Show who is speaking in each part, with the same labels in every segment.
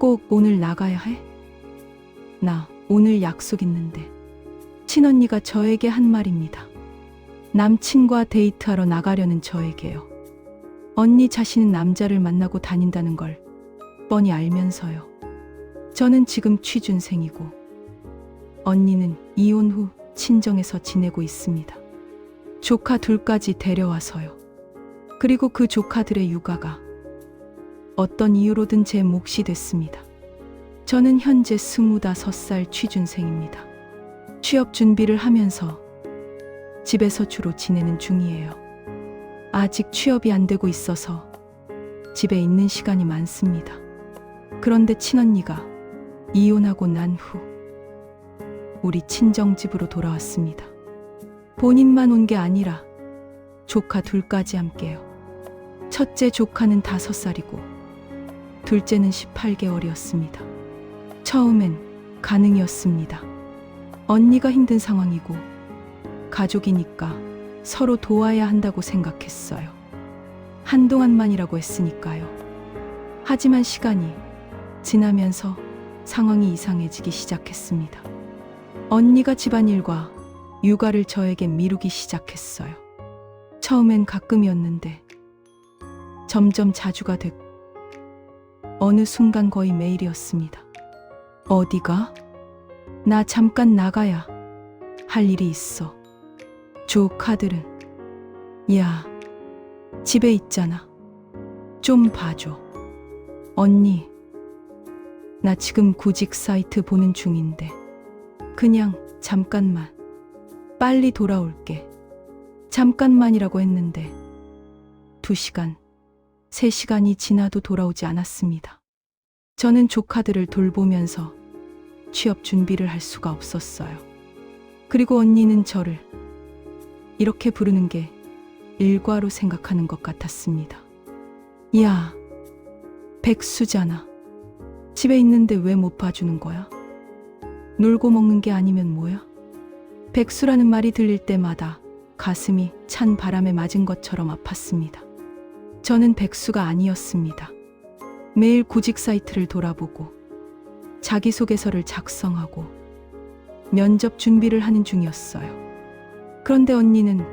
Speaker 1: 꼭 오늘 나가야 해? 나 오늘 약속 있는데. 친언니가 저에게 한 말입니다. 남친과 데이트하러 나가려는 저에게요. 언니 자신은 남자를 만나고 다닌다는 걸 뻔히 알면서요. 저는 지금 취준생이고 언니는 이혼 후 친정에서 지내고 있습니다. 조카 둘까지 데려와서요. 그리고 그 조카들의 육아가 어떤 이유로든 제 몫이 됐습니다. 저는 현재 25살 취준생입니다. 취업 준비를 하면서 집에서 주로 지내는 중이에요. 아직 취업이 안 되고 있어서 집에 있는 시간이 많습니다. 그런데 친언니가 이혼하고 난 후 우리 친정집으로 돌아왔습니다. 본인만 온 게 아니라 조카 둘까지 함께요. 첫째 조카는 5살이고 둘째는 18개월이었습니다. 처음엔 가능이었습니다. 언니가 힘든 상황이고 가족이니까 서로 도와야 한다고 생각했어요. 한동안만이라고 했으니까요. 하지만 시간이 지나면서 상황이 이상해지기 시작했습니다. 언니가 집안일과 육아를 저에게 미루기 시작했어요. 처음엔 가끔이었는데 점점 자주가 됐고 어느 순간 거의 매일이었습니다. 어디가? 나 잠깐 나가야 할 일이 있어. 조카들은 야, 집에 있잖아. 좀 봐줘. 언니, 나 지금 구직 사이트 보는 중인데 그냥 잠깐만. 빨리 돌아올게. 잠깐만이라고 했는데 2시간, 3시간이 지나도 돌아오지 않았습니다. 저는 조카들을 돌보면서 취업 준비를 할 수가 없었어요. 그리고 언니는 저를 이렇게 부르는 게 일과로 생각하는 것 같았습니다. 야, 백수잖아. 집에 있는데 왜 못 봐주는 거야? 놀고 먹는 게 아니면 뭐야? 백수라는 말이 들릴 때마다 가슴이 찬 바람에 맞은 것처럼 아팠습니다. 저는 백수가 아니었습니다. 매일 구직 사이트를 돌아보고 자기소개서를 작성하고 면접 준비를 하는 중이었어요. 그런데 언니는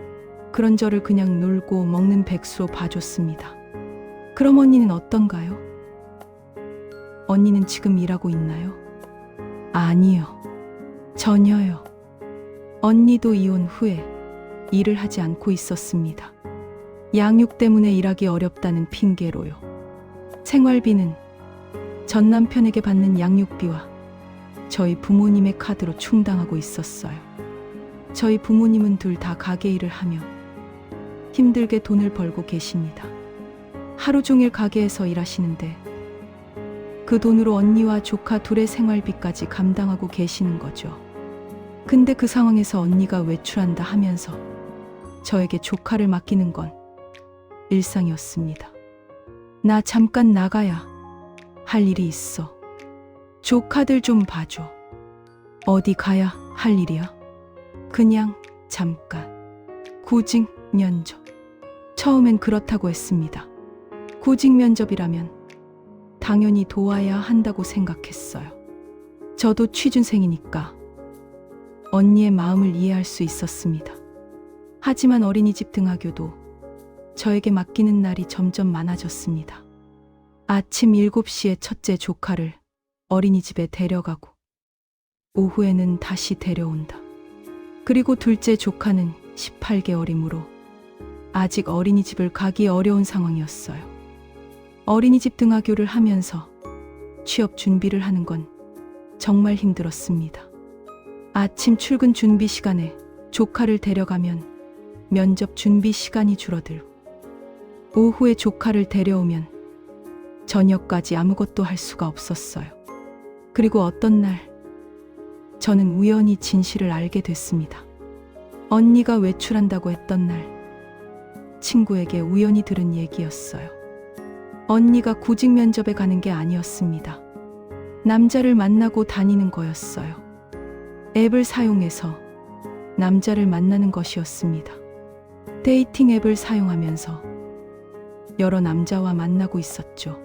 Speaker 1: 그런 저를 그냥 놀고 먹는 백수로 봐줬습니다. 그럼 언니는 어떤가요? 언니는 지금 일하고 있나요? 아니요. 전혀요. 언니도 이혼 후에 일을 하지 않고 있었습니다. 양육 때문에 일하기 어렵다는 핑계로요. 생활비는 전 남편에게 받는 양육비와 저희 부모님의 카드로 충당하고 있었어요. 저희 부모님은 둘 다 가게 일을 하며 힘들게 돈을 벌고 계십니다. 하루 종일 가게에서 일하시는데 그 돈으로 언니와 조카 둘의 생활비까지 감당하고 계시는 거죠. 근데 그 상황에서 언니가 외출한다 하면서 저에게 조카를 맡기는 건 일상이었습니다. 나 잠깐 나가야 할 일이 있어. 조카들 좀 봐줘. 어디 가야 할 일이야? 그냥 잠깐. 구직 면접. 처음엔 그렇다고 했습니다. 구직 면접이라면 당연히 도와야 한다고 생각했어요. 저도 취준생이니까 언니의 마음을 이해할 수 있었습니다. 하지만 어린이집 등하교도 저에게 맡기는 날이 점점 많아졌습니다. 아침 7시에 첫째 조카를 어린이집에 데려가고 오후에는 다시 데려온다. 그리고 둘째 조카는 18개월이므로 아직 어린이집을 가기 어려운 상황이었어요. 어린이집 등하교를 하면서 취업 준비를 하는 건 정말 힘들었습니다. 아침 출근 준비 시간에 조카를 데려가면 면접 준비 시간이 줄어들고 오후에 조카를 데려오면 저녁까지 아무것도 할 수가 없었어요. 그리고 어떤 날 저는 우연히 진실을 알게 됐습니다. 언니가 외출한다고 했던 날 친구에게 우연히 들은 얘기였어요. 언니가 구직 면접에 가는 게 아니었습니다. 남자를 만나고 다니는 거였어요. 앱을 사용해서 남자를 만나는 것이었습니다. 데이팅 앱을 사용하면서 여러 남자와 만나고 있었죠.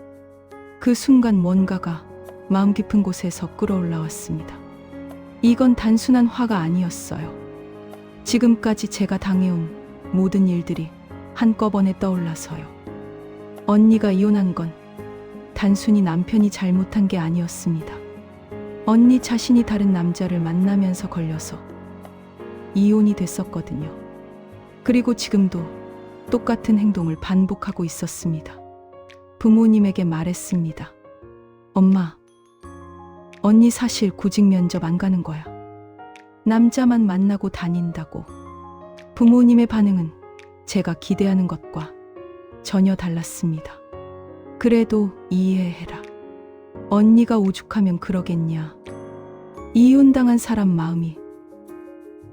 Speaker 1: 그 순간 뭔가가 마음 깊은 곳에서 끌어올라왔습니다. 이건 단순한 화가 아니었어요. 지금까지 제가 당해온 모든 일들이 한꺼번에 떠올라서요. 언니가 이혼한 건 단순히 남편이 잘못한 게 아니었습니다. 언니 자신이 다른 남자를 만나면서 걸려서 이혼이 됐었거든요. 그리고 지금도 똑같은 행동을 반복하고 있었습니다. 부모님에게 말했습니다. 엄마, 언니 사실 구직 면접 안 가는 거야. 남자만 만나고 다닌다고. 부모님의 반응은 제가 기대하는 것과 전혀 달랐습니다. 그래도 이해해라. 언니가 오죽하면 그러겠냐. 이혼당한 사람 마음이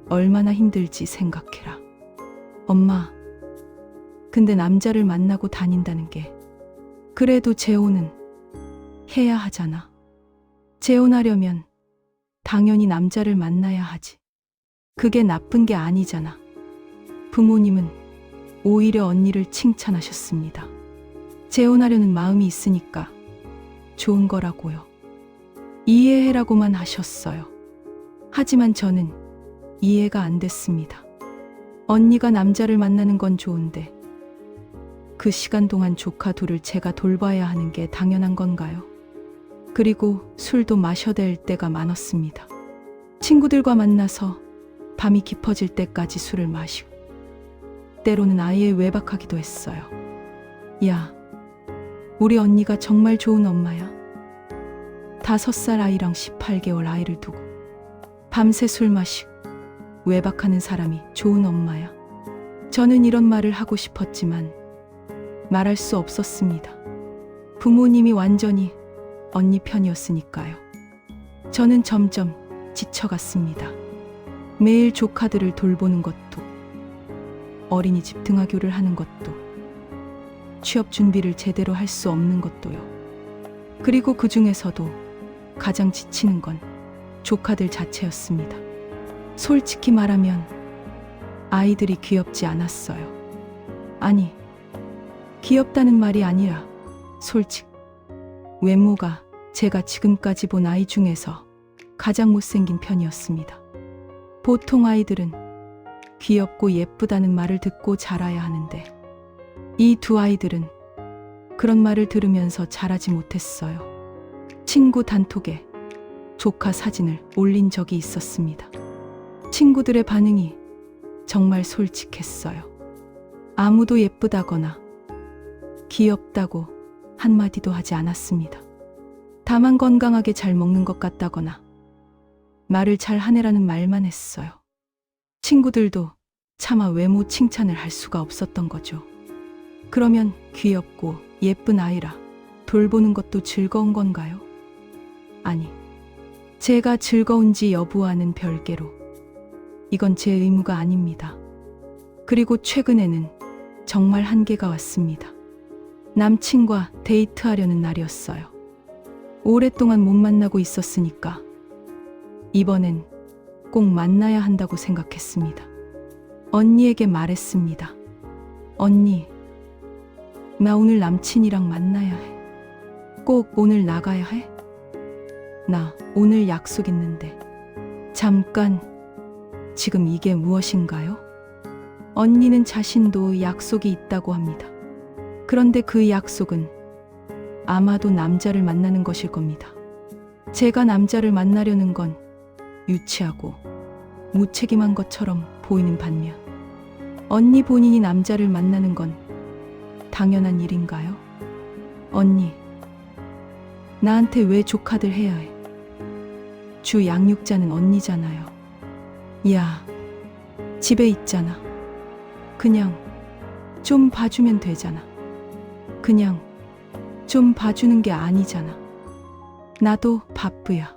Speaker 1: 얼마나 힘들지 생각해라. 엄마, 근데 남자를 만나고 다닌다는 게 그래도 재혼은 해야 하잖아. 재혼하려면 당연히 남자를 만나야 하지. 그게 나쁜 게 아니잖아. 부모님은 오히려 언니를 칭찬하셨습니다. 재혼하려는 마음이 있으니까 좋은 거라고요. 이해해라고만 하셨어요. 하지만 저는 이해가 안 됐습니다. 언니가 남자를 만나는 건 좋은데 그 시간 동안 조카 둘을 제가 돌봐야 하는 게 당연한 건가요? 그리고 술도 마셔야 될 때가 많았습니다. 친구들과 만나서 밤이 깊어질 때까지 술을 마시고 때로는 아예 외박하기도 했어요. 야, 우리 언니가 정말 좋은 엄마야. 5살 아이랑 18개월 아이를 두고 밤새 술 마시고 외박하는 사람이 좋은 엄마야. 저는 이런 말을 하고 싶었지만 말할 수 없었습니다. 부모님이 완전히 언니 편이었으니까요. 저는 점점 지쳐갔습니다. 매일 조카들을 돌보는 것도, 어린이집 등하교를 하는 것도, 취업 준비를 제대로 할 수 없는 것도요. 그리고 그 중에서도 가장 지치는 건 조카들 자체였습니다. 솔직히 말하면 아이들이 귀엽지 않았어요. 아니, 귀엽다는 말이 아니라 솔직, 외모가 제가 지금까지 본 아이 중에서 가장 못생긴 편이었습니다. 보통 아이들은 귀엽고 예쁘다는 말을 듣고 자라야 하는데 이 두 아이들은 그런 말을 들으면서 자라지 못했어요. 친구 단톡에 조카 사진을 올린 적이 있었습니다. 친구들의 반응이 정말 솔직했어요. 아무도 예쁘다거나 귀엽다고 한마디도 하지 않았습니다. 다만 건강하게 잘 먹는 것 같다거나 말을 잘 하네라는 말만 했어요. 친구들도 차마 외모 칭찬을 할 수가 없었던 거죠. 그러면 귀엽고 예쁜 아이라 돌보는 것도 즐거운 건가요? 아니, 제가 즐거운지 여부와는 별개로 이건 제 의무가 아닙니다. 그리고 최근에는 정말 한계가 왔습니다. 남친과 데이트하려는 날이었어요. 오랫동안 못 만나고 있었으니까 이번엔 꼭 만나야 한다고 생각했습니다. 언니에게 말했습니다. 언니, 나 오늘 남친이랑 만나야 해. 꼭 오늘 나가야 해? 나 오늘 약속 있는데. 잠깐, 지금 이게 무엇인가요? 언니는 자신도 약속이 있다고 합니다. 그런데 그 약속은 아마도 남자를 만나는 것일 겁니다. 제가 남자를 만나려는 건 유치하고 무책임한 것처럼 보이는 반면 언니 본인이 남자를 만나는 건 당연한 일인가요? 언니, 나한테 왜 조카들 해야 해? 주 양육자는 언니잖아요. 야, 집에 있잖아. 그냥 좀 봐주면 되잖아. 그냥 좀 봐주는 게 아니잖아. 나도 바쁘야.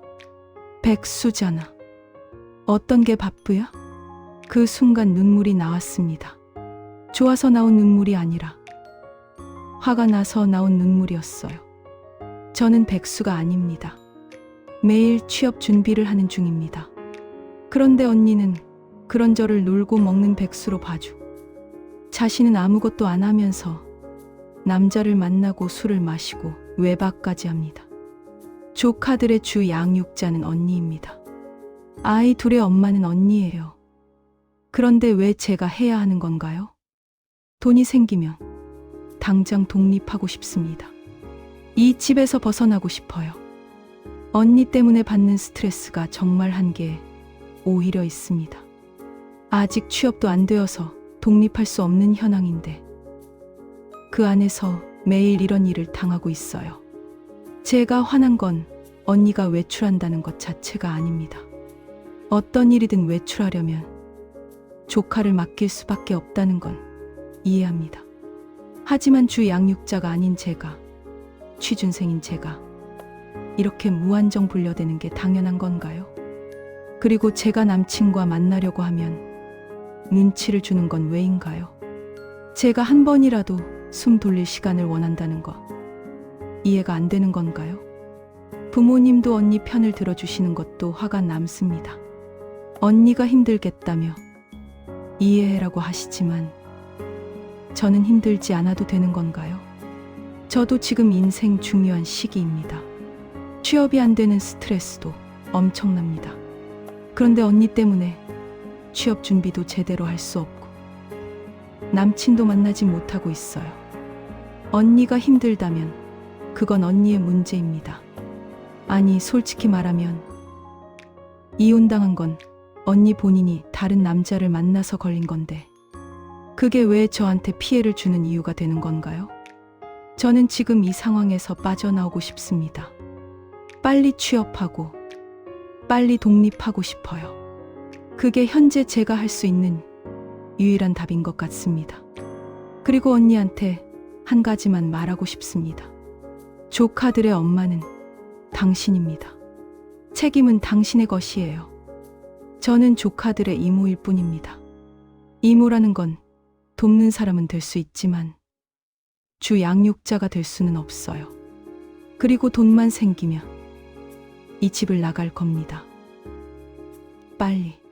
Speaker 1: 백수잖아. 어떤 게 바쁘야? 그 순간 눈물이 나왔습니다. 좋아서 나온 눈물이 아니라 화가 나서 나온 눈물이었어요. 저는 백수가 아닙니다. 매일 취업 준비를 하는 중입니다. 그런데 언니는 그런 저를 놀고 먹는 백수로 봐주고 자신은 아무것도 안 하면서 남자를 만나고 술을 마시고 외박까지 합니다. 조카들의 주 양육자는 언니입니다. 아이 둘의 엄마는 언니예요. 그런데 왜 제가 해야 하는 건가요? 돈이 생기면 당장 독립하고 싶습니다. 이 집에서 벗어나고 싶어요. 언니 때문에 받는 스트레스가 정말 한계에 오히려 있습니다. 아직 취업도 안 되어서 독립할 수 없는 현황인데 그 안에서 매일 이런 일을 당하고 있어요. 제가 화난 건 언니가 외출한다는 것 자체가 아닙니다. 어떤 일이든 외출하려면 조카를 맡길 수밖에 없다는 건 이해합니다. 하지만 주 양육자가 아닌 제가, 취준생인 제가 이렇게 무한정 분려되는 게 당연한 건가요? 그리고 제가 남친과 만나려고 하면 눈치를 주는 건 왜인가요? 제가 한 번이라도 숨 돌릴 시간을 원한다는 거 이해가 안 되는 건가요? 부모님도 언니 편을 들어주시는 것도 화가 남습니다. 언니가 힘들겠다며 이해해라고 하시지만 저는 힘들지 않아도 되는 건가요? 저도 지금 인생 중요한 시기입니다. 취업이 안 되는 스트레스도 엄청납니다. 그런데 언니 때문에 취업 준비도 제대로 할 수 없고 남친도 만나지 못하고 있어요. 언니가 힘들다면 그건 언니의 문제입니다. 아니, 솔직히 말하면 이혼당한 건 언니 본인이 다른 남자를 만나서 걸린 건데 그게 왜 저한테 피해를 주는 이유가 되는 건가요? 저는 지금 이 상황에서 빠져나오고 싶습니다. 빨리 취업하고 빨리 독립하고 싶어요. 그게 현재 제가 할 수 있는 유일한 답인 것 같습니다. 그리고 언니한테 한 가지만 말하고 싶습니다. 조카들의 엄마는 당신입니다. 책임은 당신의 것이에요. 저는 조카들의 이모일 뿐입니다. 이모라는 건 돕는 사람은 될 수 있지만 주 양육자가 될 수는 없어요. 그리고 돈만 생기면 이 집을 나갈 겁니다. 빨리.